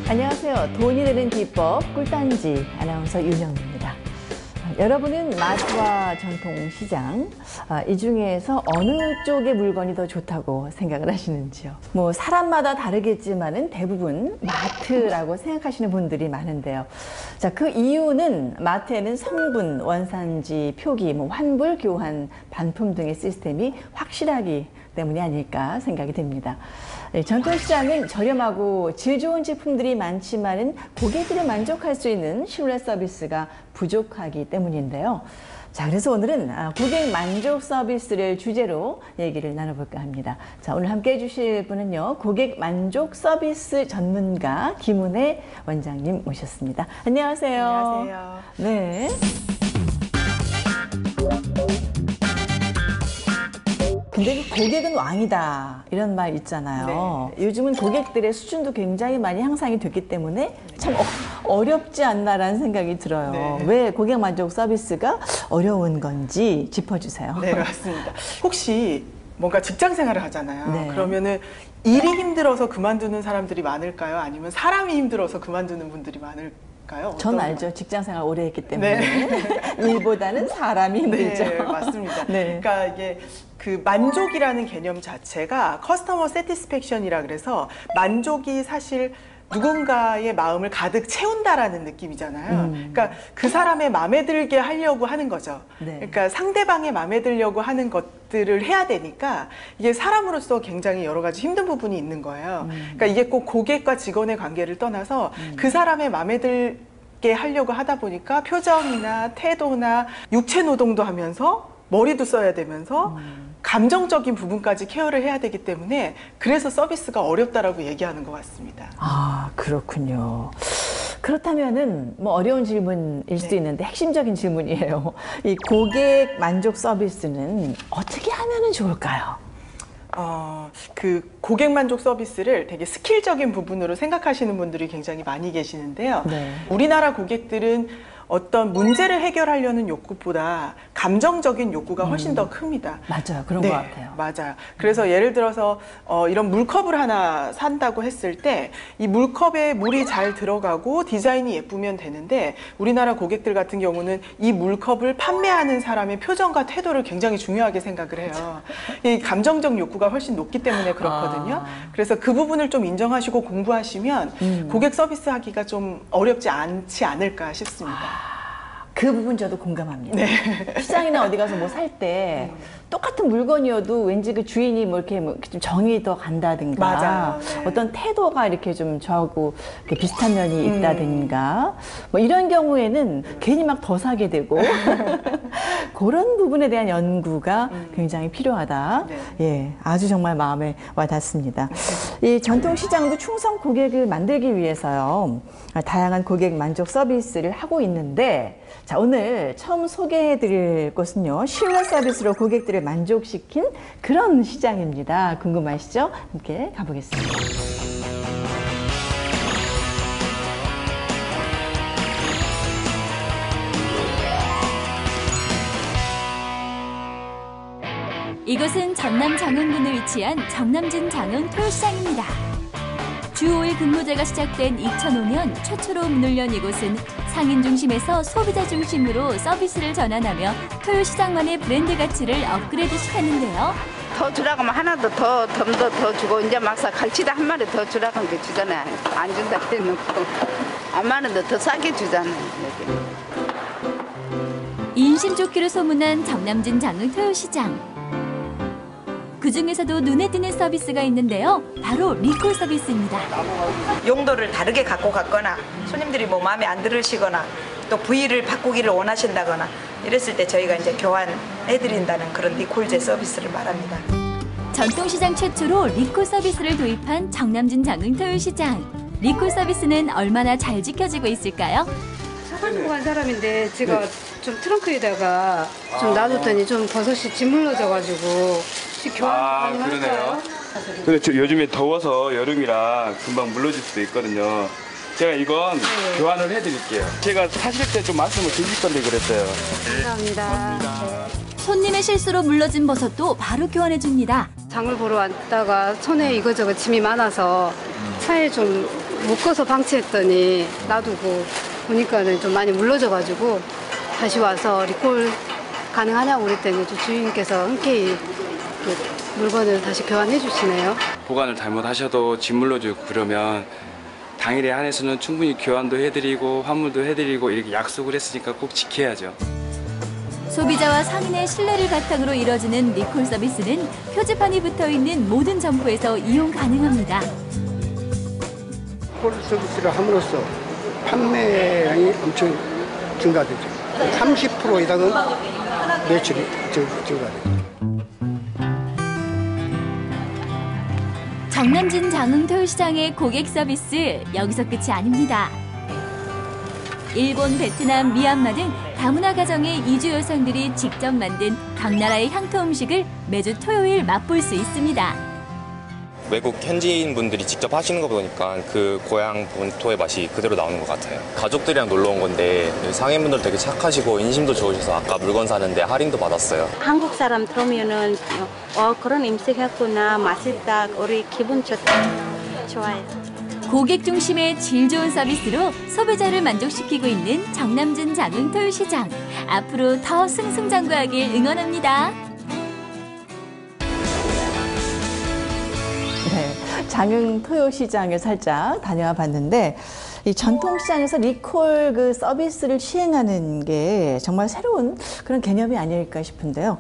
안녕하세요. 돈이 되는 비법 꿀단지 아나운서 윤영입니다. 여러분은 마트와 전통시장, 이 중에서 어느 쪽의 물건이 더 좋다고 생각을 하시는지요? 뭐 사람마다 다르겠지만은 대부분 마트라고 생각하시는 분들이 많은데요. 자, 그 이유는 마트에는 성분, 원산지, 표기, 환불, 교환, 반품 등의 시스템이 확실하기 때문이 아닐까 생각이 됩니다. 전통시장은 저렴하고 질 좋은 제품들이 많지만은 고객들이 만족할 수 있는 신뢰 서비스가 부족하기 때문인데요. 자, 그래서 오늘은 고객 만족 서비스를 주제로 얘기를 나눠볼까 합니다. 자, 오늘 함께 해주실 분은요, 고객 만족 서비스 전문가 김은혜 원장님 모셨습니다. 안녕하세요. 안녕하세요. 네. 근데 고객은 왕이다 이런 말 있잖아요. 네. 요즘은 고객들의 수준도 굉장히 많이 향상이 됐기 때문에 참 어렵지 않나라는 생각이 들어요. 네. 왜 고객 만족 서비스가 어려운 건지 짚어주세요. 네, 맞습니다. 혹시 뭔가 직장 생활을 하잖아요. 네. 그러면은 일이 힘들어서 그만두는 사람들이 많을까요? 아니면 사람이 힘들어서 그만두는 분들이 많을까요? 전 알죠. 직장 생활 오래 했기 때문에. 네. 일보다는 사람이 힘들죠. 네, 맞습니다. 네. 그러니까 이게 그 만족이라는 개념 자체가 커스터머 세티스팩션이라 그래서 만족이 사실 누군가의 마음을 가득 채운다라는 느낌이잖아요. 그러니까 그 사람의 마음에 들게 하려고 하는 거죠. 네. 그러니까 상대방의 마음에 들려고 하는 것들을 해야 되니까 이게 사람으로서 굉장히 여러 가지 힘든 부분이 있는 거예요. 그러니까 이게 꼭 고객과 직원의 관계를 떠나서 그 사람의 마음에 들게 하려고 하다 보니까 표정이나 태도나 육체 노동도 하면서 머리도 써야 되면서 감정적인 부분까지 케어를 해야 되기 때문에 그래서 서비스가 어렵다라고 얘기하는 것 같습니다. 아, 그렇군요. 그렇다면은 어려운 질문일 수도 있는데 핵심적인 질문이에요. 이 고객 만족 서비스는 어떻게 하면은 좋을까요? 그 고객 만족 서비스를 되게 스킬적인 부분으로 생각하시는 분들이 굉장히 많이 계시는데요. 네. 우리나라 고객들은 어떤 문제를 해결하려는 욕구보다 감정적인 욕구가 훨씬 더 큽니다. 맞아요. 그런 네, 것 같아요. 맞아요. 그래서 예를 들어서 이런 물컵을 하나 산다고 했을 때 이 물컵에 물이 잘 들어가고 디자인이 예쁘면 되는데 우리나라 고객들 같은 경우는 이 물컵을 판매하는 사람의 표정과 태도를 굉장히 중요하게 생각을 해요. 이 감정적 욕구가 훨씬 높기 때문에 그렇거든요. 그래서 그 부분을 좀 인정하시고 공부하시면 고객 서비스 하기가 좀 어렵지 않지 않을까 싶습니다. 그 부분 저도 공감합니다. 네. 시장이나 어디 가서 뭐 살 때 똑같은 물건이어도 왠지 그 주인이 이렇게 좀 정이 더 간다든가 맞아요. 네. 어떤 태도가 이렇게 좀 저하고 이렇게 비슷한 면이 있다든가 이런 경우에는 괜히 막 더 사게 되고 그런 부분에 대한 연구가 굉장히 필요하다. 네. 예, 아주 정말 마음에 와닿습니다. 이 전통시장도 충성 고객을 만들기 위해서요, 다양한 고객 만족 서비스를 하고 있는데, 자, 오늘 처음 소개해드릴 곳은요, 신뢰 서비스로 고객들을 만족시킨 그런 시장입니다. 궁금하시죠? 함께 가보겠습니다. 이곳은 전남 장흥군에 위치한 정남진 장흥 토요시장입니다. 주 5일 근무제가 시작된 2005년 최초로 문을 연 이곳은 상인 중심에서 소비자 중심으로 서비스를 전환하며 토요시장만의 브랜드 가치를 업그레이드 시켰는데요. 더 주라고 하면 하나도 더 주고 이제 막상 갈치도 한 마리 더 주라고 하면 주잖아요. 안 준다 해놓고 안 많은데 더 싸게 주잖아요. 인심 좋기로 소문난 정남진 장흥 토요시장. 그중에서도 눈에 띄는 서비스가 있는데요. 바로 리콜 서비스입니다. 용도를 다르게 갖고 갔거나 손님들이 마음에 안 들으시거나 또 부위를 바꾸기를 원하신다거나 이랬을 때 저희가 이제 교환해드린다는 그런 리콜제 서비스를 말합니다. 전통시장 최초로 리콜 서비스를 도입한 정남진 장흥 토요시장. 리콜 서비스는 얼마나 잘 지켜지고 있을까요? 사가지고 간 사람인데 제가 좀 트렁크에다가 좀 놔뒀더니 좀 버섯이 짓물러져가지고 교환 가능할까요? 근데 요즘에 더워서 여름이라 금방 물러질 수도 있거든요. 제가 이건 교환을 해드릴게요. 제가 사실 때 좀 말씀을 드릴 건데 그랬어요. 감사합니다. 손님의 실수로 물러진 버섯도 바로 교환해줍니다. 장을 보러 왔다가 손에 이거저거 짐이 많아서 차에 좀 묶어서 방치했더니 놔두고 보니까는 좀 많이 물러져가지고 다시 와서 리콜 가능하냐고 그랬더니 주인께서 흔쾌히 그 물건을 다시 교환해 주시네요. 보관을 잘못하셔도 짐 물러주고 그러면 당일에 한해서는 충분히 교환도 해드리고 환물도 해드리고 이렇게 약속을 했으니까 꼭 지켜야죠. 소비자와 상인의 신뢰를 바탕으로 이뤄지는 리콜 서비스는 표지판이 붙어있는 모든 점포에서 이용 가능합니다. 리콜 서비스를 함으로써 판매량이 엄청 증가되죠. 30% 이상은 매출이 증가되죠. 정남진 장흥토요시장의 고객 서비스 여기서 끝이 아닙니다. 일본, 베트남, 미얀마 등 다문화 가정의 이주 여성들이 직접 만든 각 나라의 향토 음식을 매주 토요일 맛볼 수 있습니다. 외국 현지인 분들이 직접 하시는 거 보니까 그 고향 본토의 맛이 그대로 나오는 것 같아요. 가족들이랑 놀러 온 건데 상인분들 되게 착하시고 인심도 좋으셔서 아까 물건 사는데 할인도 받았어요. 한국 사람 들으면은 그런 음식 했구나, 맛있다, 우리 기분 좋다, 좋아요. 고객 중심의 질 좋은 서비스로 소비자를 만족시키고 있는 정남진 장흥토요시장. 앞으로 더 승승장구하길 응원합니다. 네, 장흥토요시장을 살짝 다녀와 봤는데 이 전통시장에서 리콜 그 서비스를 시행하는 게 정말 새로운 그런 개념이 아닐까 싶은데요.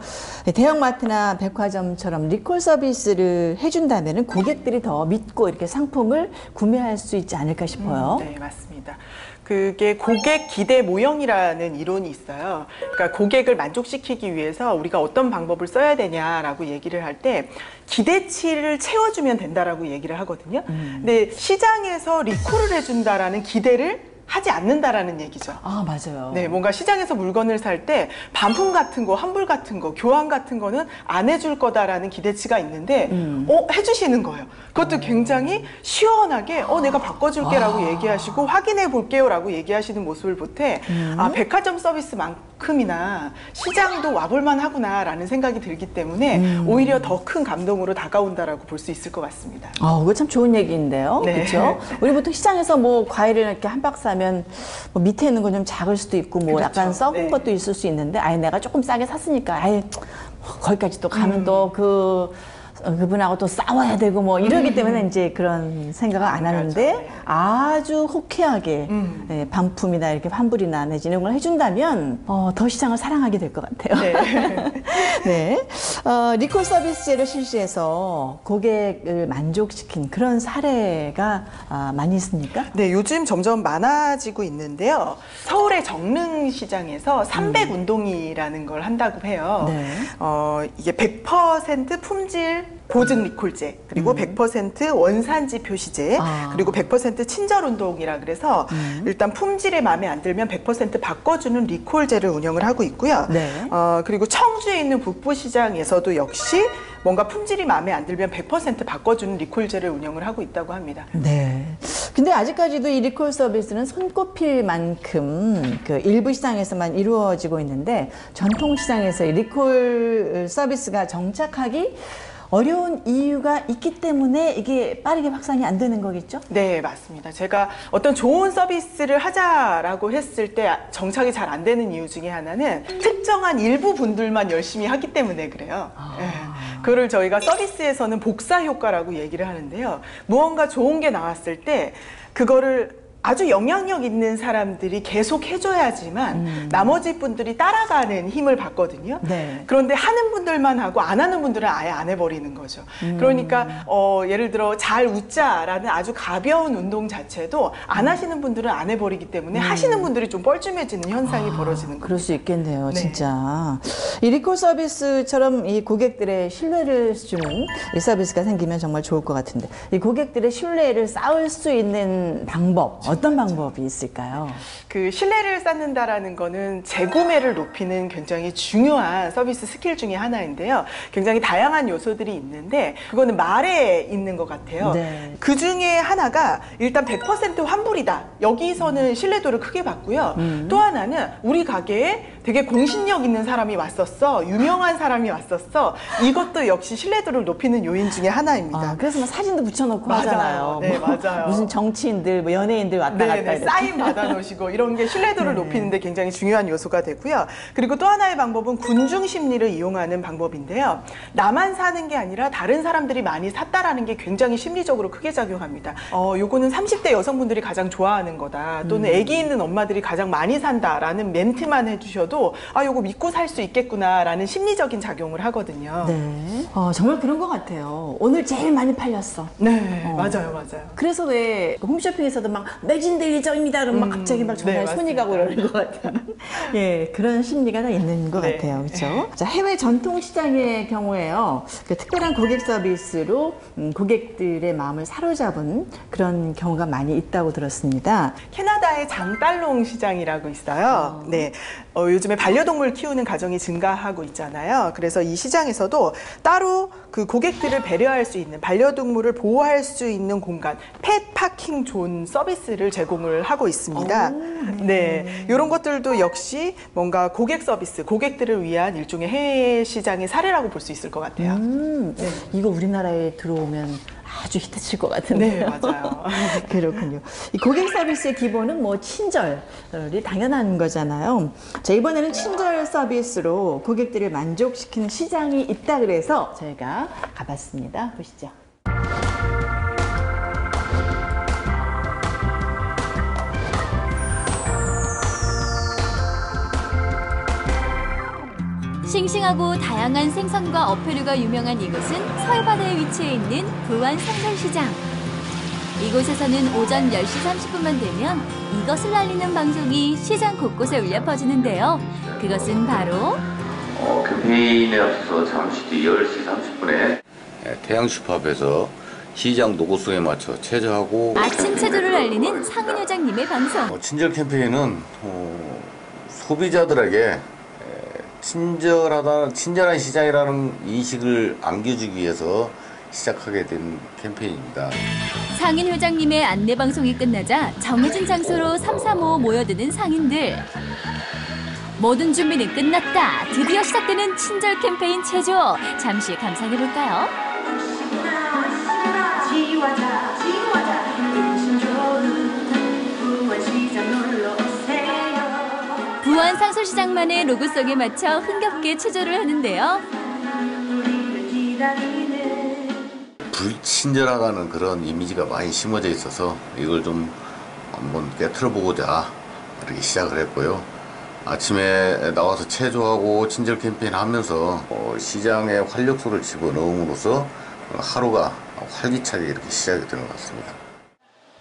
대형마트나 백화점처럼 리콜 서비스를 해준다면 고객들이 더 믿고 이렇게 상품을 구매할 수 있지 않을까 싶어요. 네, 맞습니다. 그게 고객 기대 모형이라는 이론이 있어요. 그러니까 고객을 만족시키기 위해서 우리가 어떤 방법을 써야 되냐라고 얘기를 할 때 기대치를 채워주면 된다라고 얘기를 하거든요. 근데 시장에서 리콜을 해준다라는 기대를 하지 않는다라는 얘기죠. 아, 맞아요. 네, 뭔가 시장에서 물건을 살 때 반품 같은 거, 환불 같은 거, 교환 같은 거는 안 해줄 거다라는 기대치가 있는데, 해주시는 거예요. 그것도 굉장히 시원하게, 내가 바꿔줄게라고 얘기하시고, 확인해 볼게요라고 얘기하시는 모습을 볼 때, 아, 백화점 서비스만큼이나 시장도 와볼만 하구나라는 생각이 들기 때문에, 오히려 더 큰 감동으로 다가온다라고 볼 수 있을 것 같습니다. 그거 참 좋은 얘기인데요. 네. 그렇죠? 우리 보통 시장에서 뭐 과일을 이렇게 한 박스 하면 뭐 밑에 있는 건 좀 작을 수도 있고 뭐 그렇죠. 약간 썩은 네. 것도 있을 수 있는데 아예 내가 조금 싸게 샀으니까 아예 거기까지 또 가면 또 그분하고 또 싸워야 되고 뭐 이러기 때문에 이제 그런 생각을 안 하는데 네. 아주 호쾌하게 예, 반품이나 이렇게 환불이나 내지 이런 걸 해준다면 더 시장을 사랑하게 될 것 같아요. 네. 네. 리콜 서비스제를 실시해서 고객을 만족시킨 그런 사례가 많이 있습니까? 네, 요즘 점점 많아지고 있는데요. 서울의 정릉시장에서 300운동이라는 걸 한다고 해요. 네. 이게 100% 품질 보증 리콜제, 그리고 100% 원산지 표시제, 그리고 100% 친절운동이라 그래서 일단 품질에 마음에 안 들면 100% 바꿔주는 리콜제를 운영을 하고 있고요. 네. 그리고 청주에 있는 북부시장에서도 역시 뭔가 품질이 마음에 안 들면 100% 바꿔주는 리콜제를 운영을 하고 있다고 합니다. 네. 근데 아직까지도 이 리콜 서비스는 손꼽힐 만큼 그 일부 시장에서만 이루어지고 있는데 전통 시장에서 이 리콜 서비스가 정착하기 어려운 이유가 있기 때문에 이게 빠르게 확산이 안 되는 거겠죠? 네, 맞습니다. 제가 어떤 좋은 서비스를 하자라고 했을 때 정착이 잘 안 되는 이유 중에 하나는 특정한 일부 분들만 열심히 하기 때문에 그래요. 네. 그거를 저희가 서비스에서는 복사 효과라고 얘기를 하는데요. 무언가 좋은 게 나왔을 때 그거를 아주 영향력 있는 사람들이 계속 해줘야지만 나머지 분들이 따라가는 힘을 받거든요. 네. 그런데 하는 분들만 하고 안 하는 분들은 아예 안 해버리는 거죠. 그러니까 예를 들어 잘 웃자라는 아주 가벼운 운동 자체도 안 하시는 분들은 안 해버리기 때문에 하시는 분들이 좀 뻘쭘해지는 현상이 벌어지는 거죠. 그럴 수 있겠네요, 네. 진짜. 이 리콜 서비스처럼 이 고객들의 신뢰를 주는 이 서비스가 생기면 정말 좋을 것 같은데 이 고객들의 신뢰를 쌓을 수 있는 방법 어떤 방법이 있을까요? 그 신뢰를 쌓는다라는 거는 재구매를 높이는 굉장히 중요한 서비스 스킬 중에 하나인데요. 굉장히 다양한 요소들이 있는데 그거는 말에 있는 것 같아요. 네. 그 중에 하나가 일단 100% 환불이다. 여기서는 신뢰도를 크게 받고요. 또 하나는 우리 가게에 되게 공신력 있는 사람이 왔었어. 유명한 사람이 왔었어. 이것도 역시 신뢰도를 높이는 요인 중에 하나입니다. 그래서 막 사진도 붙여놓고 맞아요. 하잖아요. 네, 뭐 맞아요. 무슨 정치인들, 뭐 연예인들 왔다 갔다 이렇게. 사인 받아놓으시고 이런 게 신뢰도를 높이는데 굉장히 중요한 요소가 되고요. 그리고 또 하나의 방법은 군중 심리를 이용하는 방법인데요. 나만 사는 게 아니라 다른 사람들이 많이 샀다라는 게 굉장히 심리적으로 크게 작용합니다. 요거는 30대 여성분들이 가장 좋아하는 거다. 또는 아기 있는 엄마들이 가장 많이 산다라는 멘트만 해주셔도 요거 믿고 살 수 있겠구나라는 심리적인 작용을 하거든요. 네. 정말 그런 것 같아요. 오늘 제일 많이 팔렸어. 네, 맞아요. 그래서 왜 홈쇼핑에서도 막 매진데일점입니다. 그러면 막 갑자기 막 전화에 손이 가고 그러는 것 같아요. 예, 그런 심리가 다 있는 것 같아요. 그렇죠? 자, 해외 전통시장의 경우에요. 그 특별한 고객 서비스로 고객들의 마음을 사로잡은 그런 경우가 많이 있다고 들었습니다. 캐나다의 장달롱 시장이라고 있어요. 네, 요즘에 반려동물 키우는 가정이 증가하고 있잖아요. 그래서 이 시장에서도 따로 그 고객들을 배려할 수 있는 반려동물을 보호할 수 있는 공간, 펫 파킹 존 서비스를 제공을 하고 있습니다. 네, 이런 것들도 역시 뭔가 고객 서비스, 고객들을 위한 일종의 해외 시장의 사례라고 볼 수 있을 것 같아요. 네. 이거 우리나라에 들어오면 아주 히트칠 것 같은데요. 네, 맞아요. 그렇군요. 이 고객 서비스의 기본은 뭐 친절이 당연한 거잖아요. 자, 이번에는 친절 서비스로 고객들을 만족시키는 시장이 있다 그래서 저희가 가봤습니다. 보시죠. 싱싱하고 다양한 생선과 어패류가 유명한 이곳은 서해바다에 위치해 있는 부안 상설시장. 이곳에서는 오전 10시 30분만 되면 이것을 알리는 방송이 시장 곳곳에 울려 퍼지는데요. 그것은 바로 캠페인에 앞서서 잠시 뒤 10시 30분에 태양슈퍼 앞에서 시장 노고송에 맞춰 체조하고 아침 체조를 알리는 상인 회장님의 방송. 친절 캠페인은 소비자들에게 친절한 시장이라는 인식을 안겨주기 위해서 시작하게 된 캠페인입니다. 상인 회장님의 안내 방송이 끝나자 정해진 장소로 삼삼오오 모여드는 상인들. 모든 준비는 끝났다. 드디어 시작되는 친절 캠페인 체조. 잠시 감상해볼까요? 부안 상설시장만의 로고송에 맞춰 흥겹게 체조를 하는데요. 불친절하다는 그런 이미지가 많이 심어져 있어서 이걸 좀 한번 깨트려보고자 이렇게 시작을 했고요. 아침에 나와서 체조하고 친절 캠페인 하면서 시장에 활력소를 집어넣음으로써 하루가 활기차게 이렇게 시작이 되는 것 같습니다.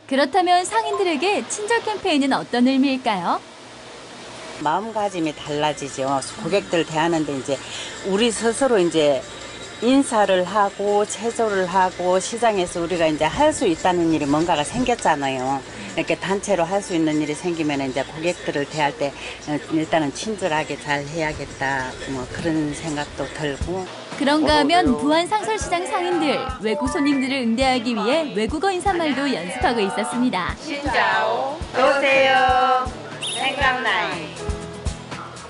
그렇다면 상인들에게 친절 캠페인은 어떤 의미일까요? 마음가짐이 달라지죠. 고객들 대하는데 이제 우리 스스로 이제 인사를 하고 체조를 하고 시장에서 우리가 이제 할 수 있다는 일이 뭔가가 생겼잖아요. 이렇게 단체로 할 수 있는 일이 생기면 이제 고객들을 대할 때 일단은 친절하게 잘 해야겠다. 뭐 그런 생각도 들고. 그런가 하면 부안 상설시장 상인들 외국 손님들을 응대하기 위해 외국어 인사말도 연습하고 있었습니다. 신자오, 오세요. 생각나이.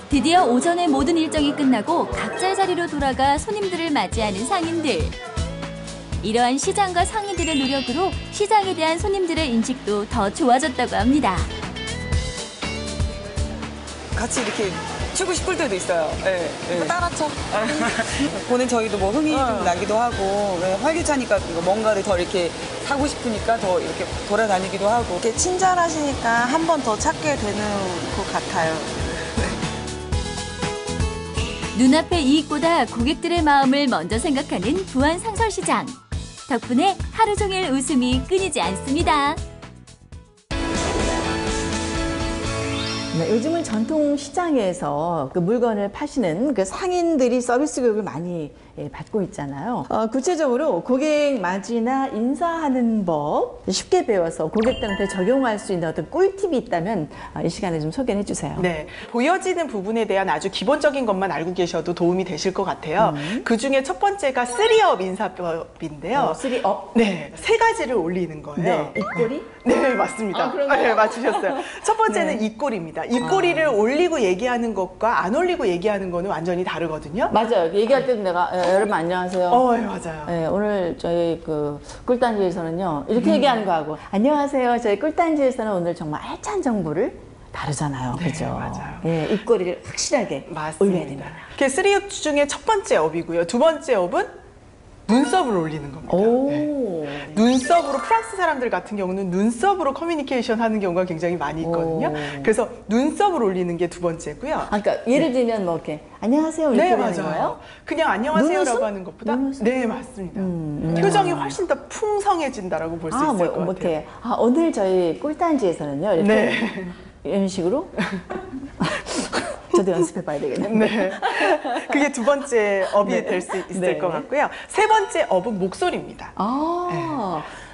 드디어 오전의 모든 일정이 끝나고 각자의 자리로 돌아가 손님들을 맞이하는 상인들. 이러한 시장과 상인들의 노력으로 시장에 대한 손님들의 인식도 더 좋아졌다고 합니다. 같이 이렇게 추고 싶을 때도 있어요. 네, 네. 따라쳐. 보는 저희도 뭐 흥이 좀 나기도 하고 활기차니까 뭔가를 더 이렇게 사고 싶으니까 더 이렇게 돌아다니기도 하고. 이렇게 친절하시니까 한 번 더 찾게 되는 것 같아요. 눈앞의 이익보다 고객들의 마음을 먼저 생각하는 부안 상설시장. 덕분에 하루 종일 웃음이 끊이지 않습니다. 네, 요즘은 전통시장에서 그 물건을 파시는 그 상인들이 서비스 교육을 많이 받고 있잖아요. 구체적으로 고객 맞이나 인사하는 법 쉽게 배워서 고객들한테 적용할 수 있는 어떤 꿀팁이 있다면 이 시간에 좀 소개해 주세요. 네, 보여지는 부분에 대한 아주 기본적인 것만 알고 계셔도 도움이 되실 것 같아요. 그 중에 첫 번째가 3업 인사법인데요. 3업? 네, 3가지를 올리는 거예요. 네, 입꼬리? 네, 맞습니다. 그런가요? 네, 맞추셨어요. 첫 번째는 네. 입꼬리입니다. 입꼬리를 올리고 얘기하는 것과 안 올리고 얘기하는 거는 완전히 다르거든요. 맞아요. 얘기할 때도 내가 여러분 안녕하세요. 네, 맞아요. 네, 오늘 저희 그 꿀단지에서는요 이렇게 얘기하는 거하고 안녕하세요. 저희 꿀단지에서는 오늘 정말 알찬 정보를 다르잖아요. 네, 그죠? 맞아요. 예, 입꼬리를 확실하게 올려야 됩니다. 그게 3업 중에 첫 번째 업이고요. 두 번째 업은 눈썹을 올리는 겁니다. 네. 눈썹으로 프랑스 사람들 같은 경우는 눈썹으로 커뮤니케이션 하는 경우가 굉장히 많이 있거든요. 그래서 눈썹을 올리는 게 두 번째고요. 그러니까 예를 들면 뭐 이렇게 안녕하세요 이렇게 네, 되는 맞아요. 거예요? 그냥 안녕하세요라고 눈웃음? 하는 것보다 네, 맞습니다. 표정이 훨씬 더 풍성해진다라고 볼 수 있을 것 같아요. 이렇게 오늘 저희 꿀단지에서는요 이렇게 네. 이런 식으로 저도 연습해봐야 되겠네요. 네. 그게 두 번째 업이 네. 될 수 있을 네. 것 같고요. 세 번째 업은 목소리입니다.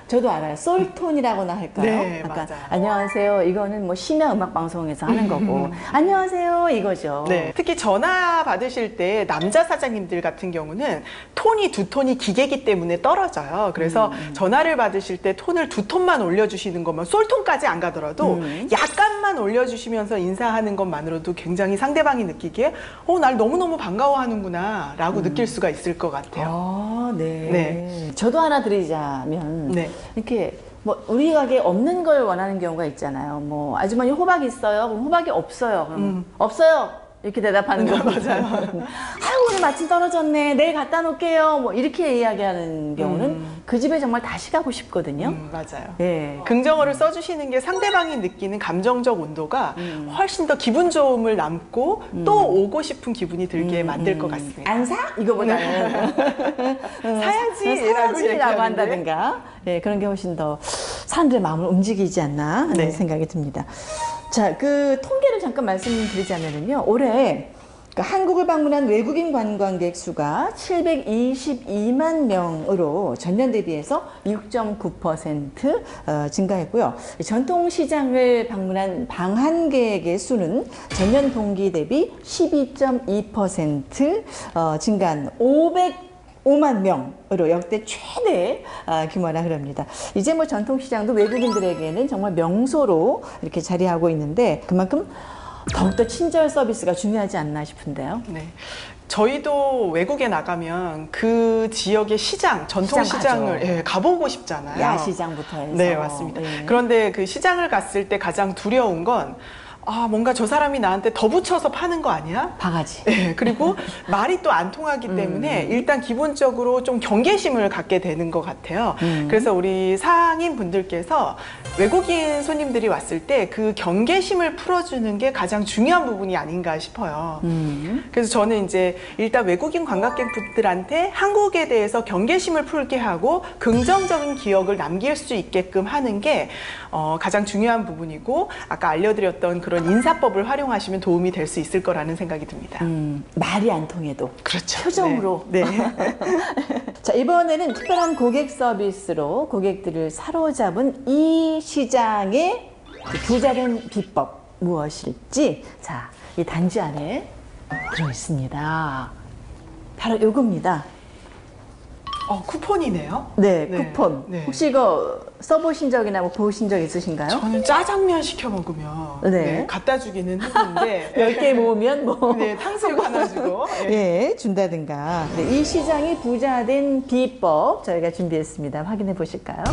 저도 알아요. 솔톤이라고나 할까요? 네, 약간 맞아요. 안녕하세요. 이거는 뭐 심야 음악 방송에서 하는 거고 안녕하세요 이거죠. 네. 특히 전화 받으실 때 남자 사장님들 같은 경우는 톤이 두 톤이 기계이기 때문에 떨어져요. 그래서 전화를 받으실 때 톤을 두 톤만 올려주시는 것만 솔톤까지 안 가더라도 약간만 올려주시면서 인사하는 것만으로도 굉장히 상대방이 느끼기에 날 너무너무 반가워하는구나 라고 느낄 수가 있을 것 같아요. 네. 저도 하나 드리자면 네. 이렇게 뭐 우리 가게에 없는 걸 원하는 경우가 있잖아요. 뭐 아주머니 호박 있어요? 그럼 호박이 없어요. 그럼 없어요. 이렇게 대답하는 거 맞아요. 아유 오늘 마침 떨어졌네. 내일 갖다 놓을게요. 뭐 이렇게 이야기하는 경우는 그 집에 정말 다시 가고 싶거든요. 맞아요. 예. 긍정어를 써주시는 게 상대방이 느끼는 감정적 온도가 훨씬 더 기분 좋음을 남고 또 오고 싶은 기분이 들게 만들 것 같습니다. 안 사? 이거보다는 사야지라고 한다든가 그런 게 훨씬 더 사람들의 마음을 움직이지 않나 하는 생각이 듭니다. 자, 그 통계를 잠깐 말씀드리자면요. 올해 한국을 방문한 외국인 관광객 수가 722만 명으로 전년 대비해서 6.9% 증가했고요. 전통시장을 방문한 방한객의 수는 전년 동기 대비 12.2% 증가한 505만 명으로 역대 최대 규모라 그럽니다. 이제 뭐 전통시장도 외국인들에게는 정말 명소로 이렇게 자리하고 있는데 그만큼 더욱더 친절 서비스가 중요하지 않나 싶은데요. 네. 저희도 외국에 나가면 그 지역의 시장, 전통 시장을 가보고 싶잖아요. 야시장부터 해서. 네, 맞습니다. 그런데 그 시장을 갔을 때 가장 두려운 건 뭔가 저 사람이 나한테 더 붙여서 파는 거 아니야? 바가지. 네, 그리고 말이 또 안 통하기 때문에 일단 기본적으로 좀 경계심을 갖게 되는 것 같아요. 그래서 우리 상인분들께서 외국인 손님들이 왔을 때 그 경계심을 풀어주는 게 가장 중요한 부분이 아닌가 싶어요. 그래서 저는 이제 일단 외국인 관광객분들한테 한국에 대해서 경계심을 풀게 하고 긍정적인 기억을 남길 수 있게끔 하는 게 가장 중요한 부분이고 아까 알려드렸던 그런 인사법을 활용하시면 도움이 될 수 있을 거라는 생각이 듭니다. 말이 안 통해도 그렇죠. 표정으로. 네. 자, 이번에는 특별한 고객 서비스로 고객들을 사로잡은 이 시장의 부자된 비법 무엇일지 자, 이 단지 안에 들어있습니다. 바로 이겁니다. 쿠폰이네요. 네, 쿠폰. 네. 혹시 이거 써보신 적이나 뭐 보신 적 있으신가요? 저는 짜장면 시켜 먹으면 갖다 주기는 했는데 10개 모으면 뭐 탕수육 하나 주고 준다든가. 이 시장이 부자된 비법 저희가 준비했습니다. 확인해 보실까요?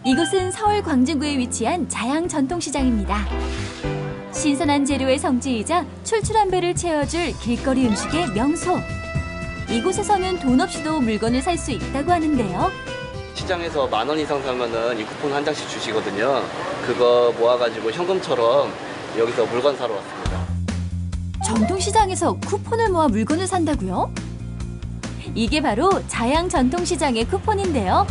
이곳은 서울 광진구에 위치한 자양 전통시장입니다. 신선한 재료의 성지이자 출출한 배를 채워줄 길거리 음식의 명소. 이곳에서는 돈 없이도 물건을 살 수 있다고 하는데요. 시장에서 10,000원 이상 사면은 이 쿠폰 한 장씩 주시거든요. 그거 모아가지고 현금처럼 여기서 물건 사러 왔습니다. 전통시장에서 쿠폰을 모아 물건을 산다고요? 이게 바로 자양 전통시장의 쿠폰인데요.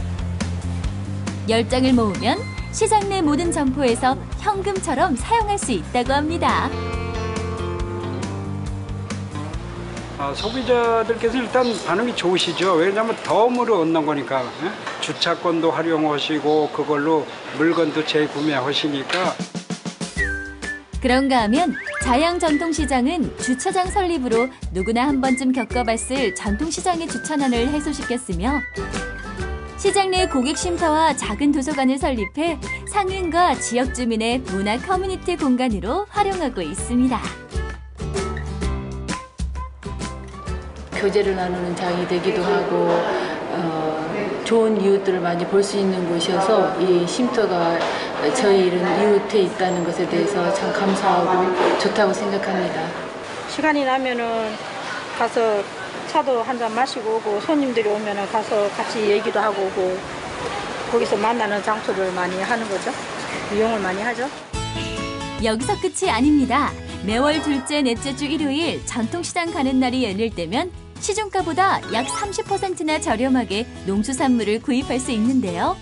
10장을 모으면 시장 내 모든 점포에서 현금처럼 사용할 수 있다고 합니다. 소비자들께서 일단 반응이 좋으시죠. 왜냐하면 덤으로 얻는 거니까. 주차권도 활용하시고 그걸로 물건도 재구매하시니까. 그런가 하면 자양 전통시장은 주차장 설립으로 누구나 한 번쯤 겪어봤을 전통시장의 주차난을 해소시켰으며 시장 내 고객 쉼터와 작은 도서관을 설립해 상인과 지역 주민의 문화 커뮤니티 공간으로 활용하고 있습니다. 교제를 나누는 장이 되기도 하고 좋은 이웃들을 많이 볼 수 있는 곳이어서 이 쉼터가 저희 이런 이웃에 있다는 것에 대해서 참 감사하고 좋다고 생각합니다. 시간이 나면은 가서 차도 한잔 마시고 오고 손님들이 오면은 가서 같이 얘기도 하고 오고 거기서 만나는 장소를 많이 하는 거죠. 이용을 많이 하죠. 여기서 끝이 아닙니다. 매월 둘째, 넷째 주 일요일 전통시장 가는 날이 열릴 때면 시중가보다 약 30%나 저렴하게 농수산물을 구입할 수 있는데요.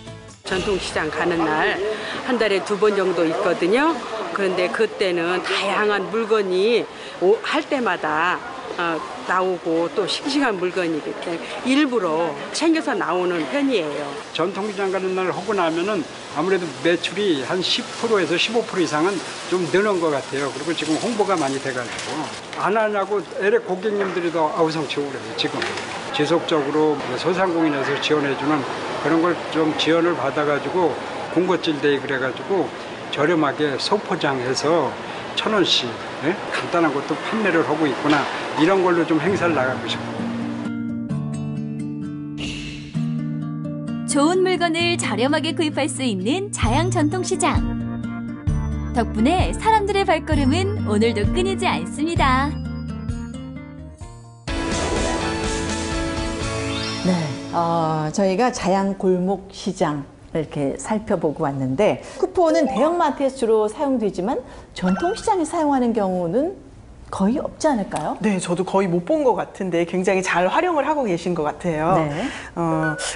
전통시장 가는 날 한 달에 2번 정도 있거든요. 그런데 그때는 다양한 물건이 할 때마다 나오고 또 싱싱한 물건이기 때문에 일부러 챙겨서 나오는 편이에요. 전통시장 가는 날 하고 나면은 아무래도 매출이 한 10%에서 15% 이상은 좀 느는 것 같아요. 그리고 지금 홍보가 많이 돼가지고 안 하냐고 애래 고객님들이 더 아우성치고 그래요. 지금 지속적으로 소상공인에서 지원해주는 그런 걸 좀 지원을 받아가지고 군것질데이 그래가지고 저렴하게 소포장해서 1,000원씩 간단한 것도 판매를 하고 있구나 이런 걸로 좀 행사를 나가고 싶어요. 좋은 물건을 저렴하게 구입할 수 있는 자양 전통시장. 덕분에 사람들의 발걸음은 오늘도 끊이지 않습니다. 네, 저희가 자양 골목 시장 이렇게 살펴보고 왔는데 쿠폰은 대형마트에서 주로 사용되지만 전통시장에 사용하는 경우는 거의 없지 않을까요? 네, 저도 거의 못 본 것 같은데 굉장히 잘 활용을 하고 계신 것 같아요. 네.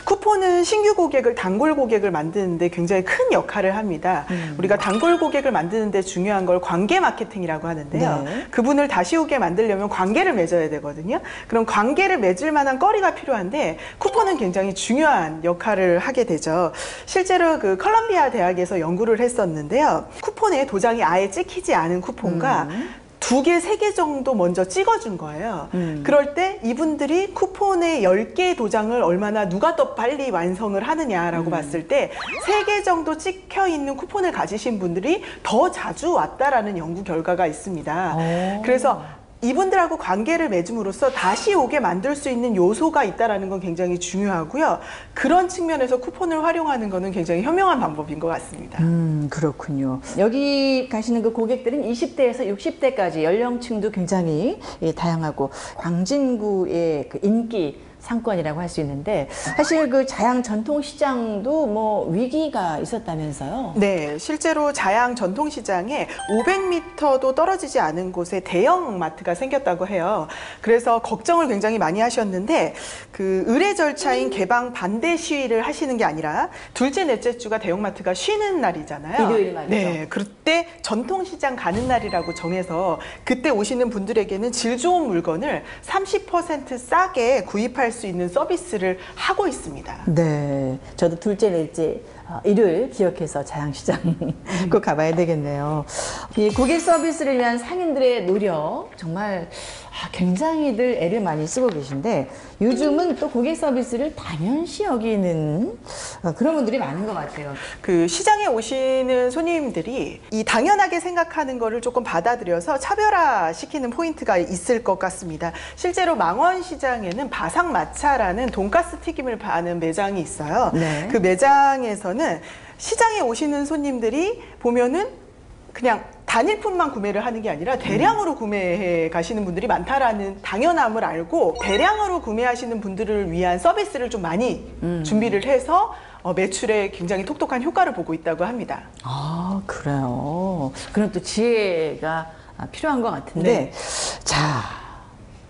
쿠폰은 신규 고객을 단골 고객을 만드는데 굉장히 큰 역할을 합니다. 우리가 단골 고객을 만드는데 중요한 걸 관계 마케팅이라고 하는데요. 네. 그분을 다시 오게 만들려면 관계를 맺어야 되거든요. 그럼 관계를 맺을 만한 거리가 필요한데 쿠폰은 굉장히 중요한 역할을 하게 되죠. 실제로 그 컬럼비아 대학에서 연구를 했었는데요. 쿠폰에 도장이 아예 찍히지 않은 쿠폰과 2개, 3개 정도 먼저 찍어준 거예요. 그럴 때 이분들이 쿠폰에 10개 도장을 얼마나 누가 더 빨리 완성을 하느냐라고 봤을 때 3개 정도 찍혀 있는 쿠폰을 가지신 분들이 더 자주 왔다라는 연구 결과가 있습니다. 그래서 이분들하고 관계를 맺음으로써 다시 오게 만들 수 있는 요소가 있다는 건 굉장히 중요하고요. 그런 측면에서 쿠폰을 활용하는 거는 굉장히 현명한 방법인 것 같습니다. 그렇군요. 여기 가시는 그 고객들은 20대에서 60대까지 연령층도 굉장히 다양하고 광진구의 그 인기 상권이라고 할 수 있는데 사실 그 자양 전통시장도 뭐 위기가 있었다면서요? 네, 실제로 자양 전통시장에 500m도 떨어지지 않은 곳에 대형 마트가 생겼다고 해요. 그래서 걱정을 굉장히 많이 하셨는데 그 의례 절차인 개방 반대 시위를 하시는 게 아니라 둘째, 넷째 주가 대형마트가 쉬는 날이잖아요. 일요일 말이죠. 네, 그때 전통시장 가는 날이라고 정해서 그때 오시는 분들에게는 질 좋은 물건을 30% 싸게 구입할 수 있는 서비스를 하고 있습니다. 네, 저도 둘째, 넷째 일요일 기억해서 자양시장 꼭 가봐야 되겠네요. 이 고객 서비스를 위한 상인들의 노력 정말 굉장히들 애를 많이 쓰고 계신데 요즘은 또 고객 서비스를 당연시 여기는 그런 분들이 많은 것 같아요. 그 시장에 오시는 손님들이 이 당연하게 생각하는 거를 조금 받아들여서 차별화시키는 포인트가 있을 것 같습니다. 실제로 망원시장에는 바삭마차라는 돈가스 튀김을 파는 매장이 있어요. 네. 그 매장에서는 시장에 오시는 손님들이 보면은 그냥 단일품만 구매를 하는 게 아니라 대량으로 구매해 가시는 분들이 많다라는 당연함을 알고 대량으로 구매하시는 분들을 위한 서비스를 좀 많이 준비를 해서 매출에 굉장히 톡톡한 효과를 보고 있다고 합니다. 아, 그래요. 그런 또 지혜가 필요한 것 같은데 자,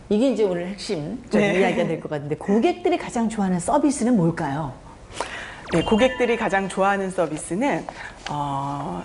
이게 이제 오늘 핵심 이야기가 될 것 같은데 고객들이 가장 좋아하는 서비스는 뭘까요? 네, 고객들이 가장 좋아하는 서비스는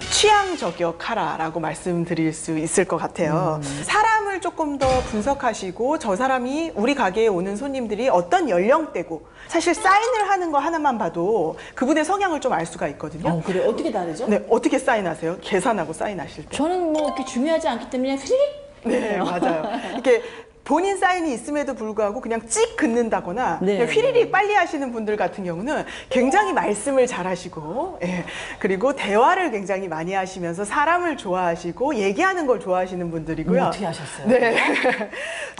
취향 저격하라라고 말씀드릴 수 있을 것 같아요. 사람을 조금 더 분석하시고 저 사람이 우리 가게에 오는 손님들이 어떤 연령대고 사실 사인을 하는 거 하나만 봐도 그분의 성향을 좀 알 수가 있거든요. 그래 어떻게 다르죠? 네, 어떻게 사인하세요? 계산하고 사인하실 때? 저는 뭐 이렇게 중요하지 않기 때문에 그냥 휘리릭. 네, 맞아요. 이렇게 본인 사인이 있음에도 불구하고 그냥 찍 긋는다거나 그냥 휘리릭 빨리 하시는 분들 같은 경우는 굉장히 말씀을 잘 하시고 그리고 대화를 굉장히 많이 하시면서 사람을 좋아하시고 얘기하는 걸 좋아하시는 분들이고요. 어떻게 하셨어요? 네.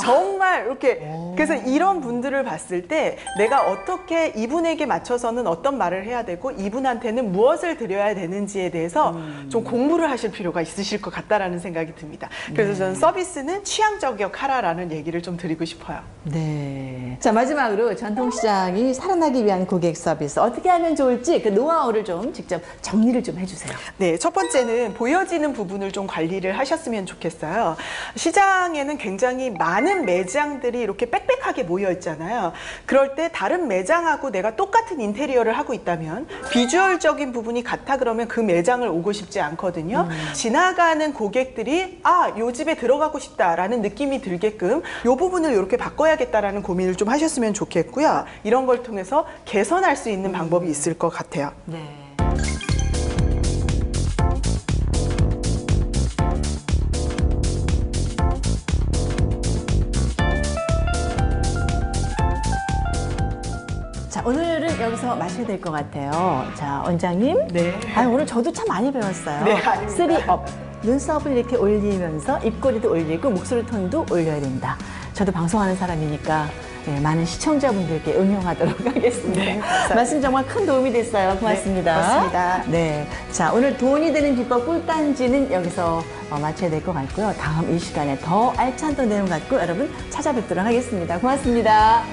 정말 이렇게 그래서 이런 분들을 봤을 때 내가 어떻게 이분에게 맞춰서는 어떤 말을 해야 되고 이분한테는 무엇을 드려야 되는지에 대해서 좀 공부를 하실 필요가 있으실 것 같다라는 생각이 듭니다. 그래서 저는 서비스는 취향 저격하라라는 얘기를 좀 드리고 싶어요. 네. 자, 마지막으로 전통시장이 살아나기 위한 고객 서비스 어떻게 하면 좋을지 그 노하우를 좀 직접 정리를 좀 해주세요. 네, 첫 번째는 보여지는 부분을 좀 관리를 하셨으면 좋겠어요. 시장에는 굉장히 많은 매장들이 이렇게 빽빽하게 모여 있잖아요. 그럴 때 다른 매장하고 내가 똑같은 인테리어를 하고 있다면 비주얼적인 부분이 같아 그러면 그 매장을 오고 싶지 않거든요. 지나가는 고객들이 요 집에 들어가고 싶다라는 느낌이 들게끔 이 부분을 이렇게 바꿔야겠다라는 고민을 좀 하셨으면 좋겠고요. 이런 걸 통해서 개선할 수 있는 방법이 있을 것 같아요. 네. 자, 오늘은 여기서 마셔야 될 것 같아요. 자, 원장님. 네. 오늘 저도 참 많이 배웠어요. 네, 아닙니다. 3업. 눈썹을 이렇게 올리면서 입꼬리도 올리고 목소리 톤도 올려야 된다. 저도 방송하는 사람이니까 많은 시청자분들께 응용하도록 하겠습니다. 네, 말씀 정말 큰 도움이 됐어요. 고맙습니다. 네, 고맙습니다. 네, 자, 오늘 돈이 되는 비법 꿀단지는 여기서 마쳐야 될 것 같고요. 다음 이 시간에 더 알찬 돈 내용 갖고 여러분 찾아뵙도록 하겠습니다. 고맙습니다.